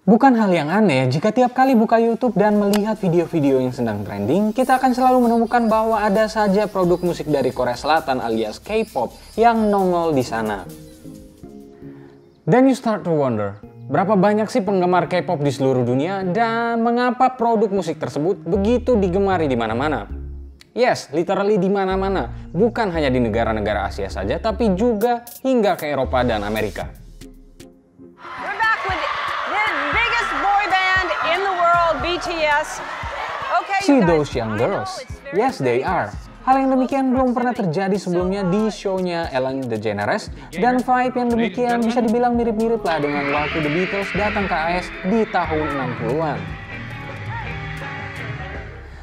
Bukan hal yang aneh jika tiap kali buka YouTube dan melihat video-video yang sedang trending, kita akan selalu menemukan bahwa ada saja produk musik dari Korea Selatan alias K-pop yang nongol di sana. Then you start to wonder, berapa banyak sih penggemar K-pop di seluruh dunia dan mengapa produk musik tersebut begitu digemari di mana-mana? Yes, literally di mana-mana, bukan hanya di negara-negara Asia saja, tapi juga hingga ke Eropa dan Amerika. BTS. See those young girls? Yes, they are. Hal yang demikian belum pernah terjadi sebelumnya di show-nya Ellen DeGeneres, dan vibe yang demikian bisa dibilang mirip-mirip lah dengan waktu The Beatles datang ke AS di tahun 60-an.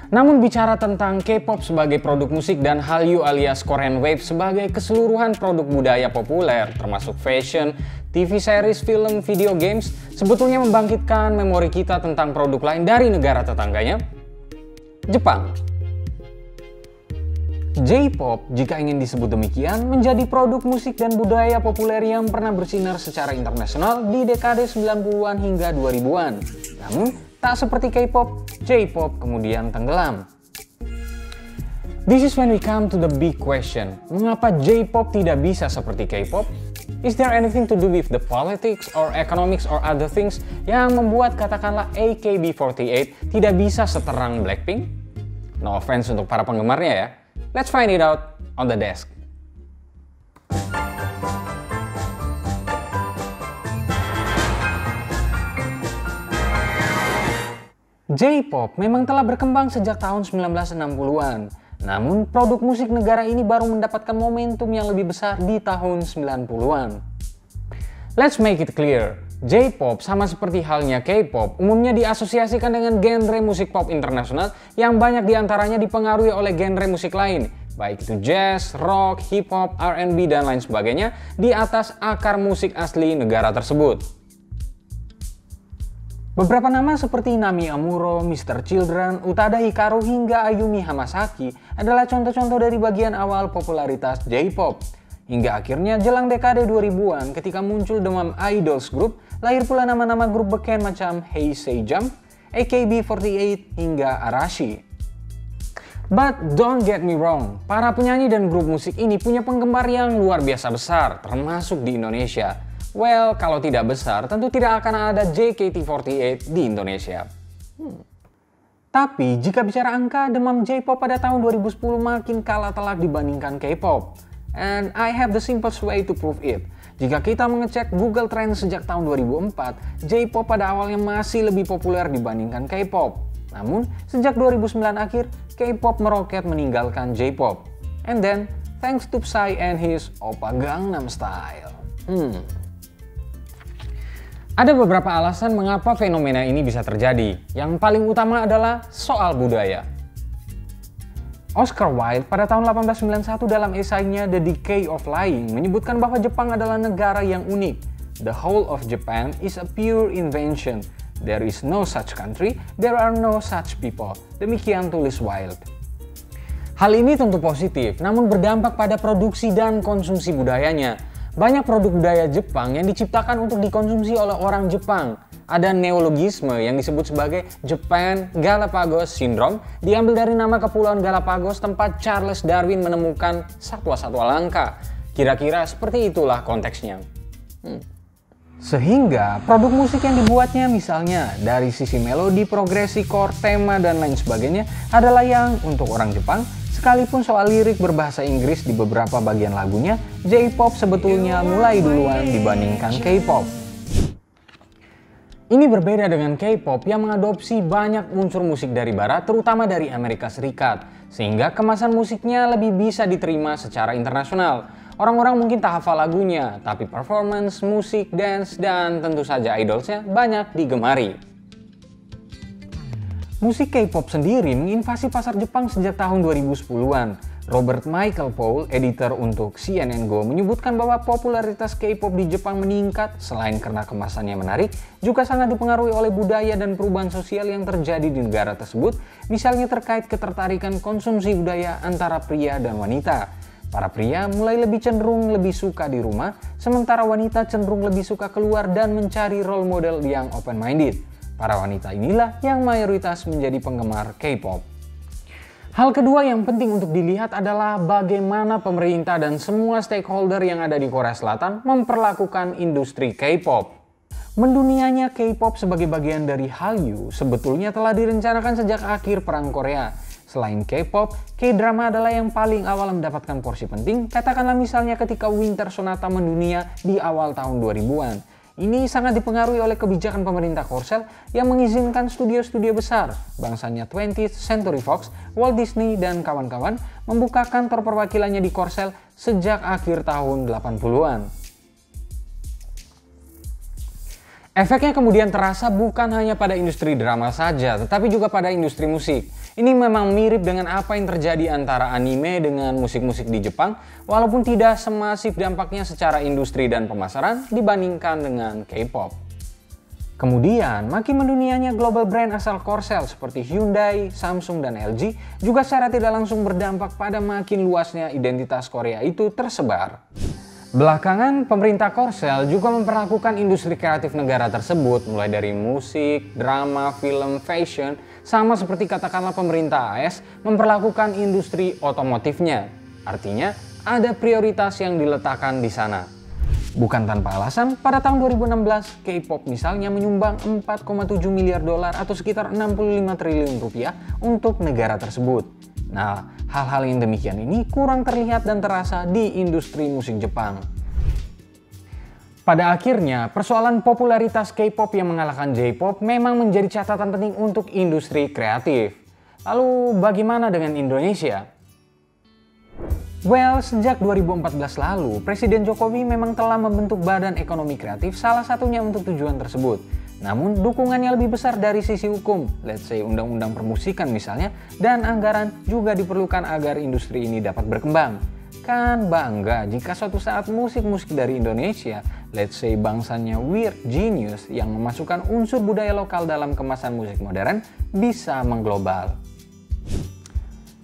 Namun bicara tentang K-pop sebagai produk musik dan Hallyu alias Korean Wave sebagai keseluruhan produk budaya populer, termasuk fashion, TV series, film, video games, sebetulnya membangkitkan memori kita tentang produk lain dari negara tetangganya, Jepang. J-pop, jika ingin disebut demikian, menjadi produk musik dan budaya populer yang pernah bersinar secara internasional di dekade 90-an hingga 2000-an. Namun, tak seperti K-pop, J-pop kemudian tenggelam. This is when we come to the big question, mengapa J-pop tidak bisa seperti K-pop? Is there anything to do with the politics or economics or other things yang membuat katakanlah AKB48 tidak bisa seterang Blackpink? No offense untuk para penggemarnya ya. Let's find it out on the desk. J-pop memang telah berkembang sejak tahun 1960-an. Namun, produk musik negara ini baru mendapatkan momentum yang lebih besar di tahun 90-an. Let's make it clear, J-pop sama seperti halnya K-pop umumnya diasosiasikan dengan genre musik pop internasional yang banyak diantaranya dipengaruhi oleh genre musik lain, baik itu jazz, rock, hip-hop, R&B, dan lain sebagainya di atas akar musik asli negara tersebut. Beberapa nama seperti Nami Amuro, Mr. Children, Utada Hikaru hingga Ayumi Hamasaki adalah contoh-contoh dari bagian awal popularitas J-pop. Hingga akhirnya jelang dekade 2000-an ketika muncul demam idols group, lahir pula nama-nama grup beken macam Heisei Jump, AKB48 hingga Arashi. But don't get me wrong, para penyanyi dan grup musik ini punya penggemar yang luar biasa besar, termasuk di Indonesia. Well, kalau tidak besar, tentu tidak akan ada JKT48 di Indonesia. Tapi, jika bicara angka, demam J-pop pada tahun 2010 makin kalah telak dibandingkan K-pop. And I have the simplest way to prove it. Jika kita mengecek Google Trends sejak tahun 2004, J-pop pada awalnya masih lebih populer dibandingkan K-pop. Namun, sejak 2009 akhir, K-pop meroket meninggalkan J-pop. And then, thanks to Psy and his Oppa Gangnam Style. Ada beberapa alasan mengapa fenomena ini bisa terjadi. Yang paling utama adalah soal budaya. Oscar Wilde pada tahun 1891 dalam esainya The Decay of Lying menyebutkan bahwa Jepang adalah negara yang unik. The whole of Japan is a pure invention. There is no such country, there are no such people. Demikian tulis Wilde. Hal ini tentu positif, namun berdampak pada produksi dan konsumsi budayanya. Banyak produk budaya Jepang yang diciptakan untuk dikonsumsi oleh orang Jepang. Ada neologisme yang disebut sebagai Japan Galapagos Syndrome, diambil dari nama Kepulauan Galapagos tempat Charles Darwin menemukan satwa-satwa langka. Kira-kira seperti itulah konteksnya. Sehingga produk musik yang dibuatnya misalnya dari sisi melodi, progresi, chord, tema, dan lain sebagainya adalah yang untuk orang Jepang. Sekalipun soal lirik berbahasa Inggris di beberapa bagian lagunya, J-pop sebetulnya mulai duluan dibandingkan K-pop. Ini berbeda dengan K-pop yang mengadopsi banyak unsur musik dari barat, terutama dari Amerika Serikat, sehingga kemasan musiknya lebih bisa diterima secara internasional. Orang-orang mungkin tak hafal lagunya, tapi performance, musik, dance, dan tentu saja idolsnya banyak digemari. Musik K-pop sendiri menginvasi pasar Jepang sejak tahun 2010-an. Robert Michael Paul, editor untuk CNN Go, menyebutkan bahwa popularitas K-pop di Jepang meningkat selain karena kemasannya menarik, juga sangat dipengaruhi oleh budaya dan perubahan sosial yang terjadi di negara tersebut, misalnya terkait ketertarikan konsumsi budaya antara pria dan wanita. Para pria mulai lebih cenderung lebih suka di rumah, sementara wanita cenderung lebih suka keluar dan mencari role model yang open-minded. Para wanita inilah yang mayoritas menjadi penggemar K-pop. Hal kedua yang penting untuk dilihat adalah bagaimana pemerintah dan semua stakeholder yang ada di Korea Selatan memperlakukan industri K-pop. Mendunianya K-pop sebagai bagian dari Hallyu sebetulnya telah direncanakan sejak akhir Perang Korea. Selain K-pop, K-drama adalah yang paling awal mendapatkan porsi penting, katakanlah misalnya ketika Winter Sonata mendunia di awal tahun 2000-an. Ini sangat dipengaruhi oleh kebijakan pemerintah Korsel yang mengizinkan studio-studio besar, bangsanya 20th Century Fox, Walt Disney, dan kawan-kawan membuka kantor perwakilannya di Korsel sejak akhir tahun 80-an. Efeknya kemudian terasa bukan hanya pada industri drama saja, tetapi juga pada industri musik. Ini memang mirip dengan apa yang terjadi antara anime dengan musik-musik di Jepang, walaupun tidak semasif dampaknya secara industri dan pemasaran dibandingkan dengan K-pop. Kemudian, makin mendunianya global brand asal Korsel seperti Hyundai, Samsung, dan LG juga secara tidak langsung berdampak pada makin luasnya identitas Korea itu tersebar. Belakangan, pemerintah Korsel juga memperlakukan industri kreatif negara tersebut mulai dari musik, drama, film, fashion, sama seperti katakanlah pemerintah AS memperlakukan industri otomotifnya. Artinya, ada prioritas yang diletakkan di sana. Bukan tanpa alasan, pada tahun 2016, K-pop misalnya menyumbang 4,7 miliar dolar atau sekitar 65 triliun rupiah untuk negara tersebut. Nah, hal-hal yang demikian ini kurang terlihat dan terasa di industri musik Jepang. Pada akhirnya, persoalan popularitas K-pop yang mengalahkan J-pop memang menjadi catatan penting untuk industri kreatif. Lalu bagaimana dengan Indonesia? Well, sejak 2014 lalu, Presiden Jokowi memang telah membentuk Badan Ekonomi Kreatif salah satunya untuk tujuan tersebut. Namun, dukungannya lebih besar dari sisi hukum, let's say undang-undang permusikan misalnya, dan anggaran juga diperlukan agar industri ini dapat berkembang. Kan bangga jika suatu saat musik-musik dari Indonesia, let's say bangsanya Weird Genius yang memasukkan unsur budaya lokal dalam kemasan musik modern, bisa mengglobal.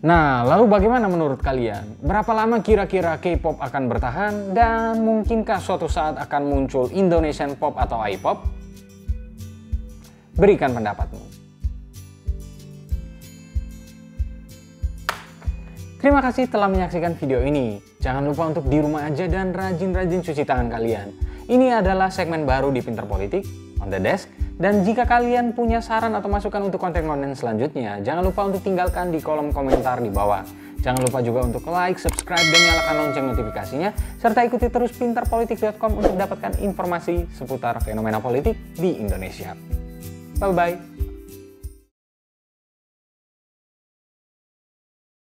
Nah, lalu bagaimana menurut kalian? Berapa lama kira-kira K-pop akan bertahan dan mungkinkah suatu saat akan muncul Indonesian Pop atau I-pop? Berikan pendapatmu. Terima kasih telah menyaksikan video ini. Jangan lupa untuk di rumah aja dan rajin-rajin cuci tangan kalian. Ini adalah segmen baru di Pinter Politik, On The Desk. Dan jika kalian punya saran atau masukan untuk konten-konten selanjutnya, jangan lupa untuk tinggalkan di kolom komentar di bawah. Jangan lupa juga untuk like, subscribe, dan nyalakan lonceng notifikasinya. Serta ikuti terus pinterpolitik.com untuk dapatkan informasi seputar fenomena politik di Indonesia. Bye-bye.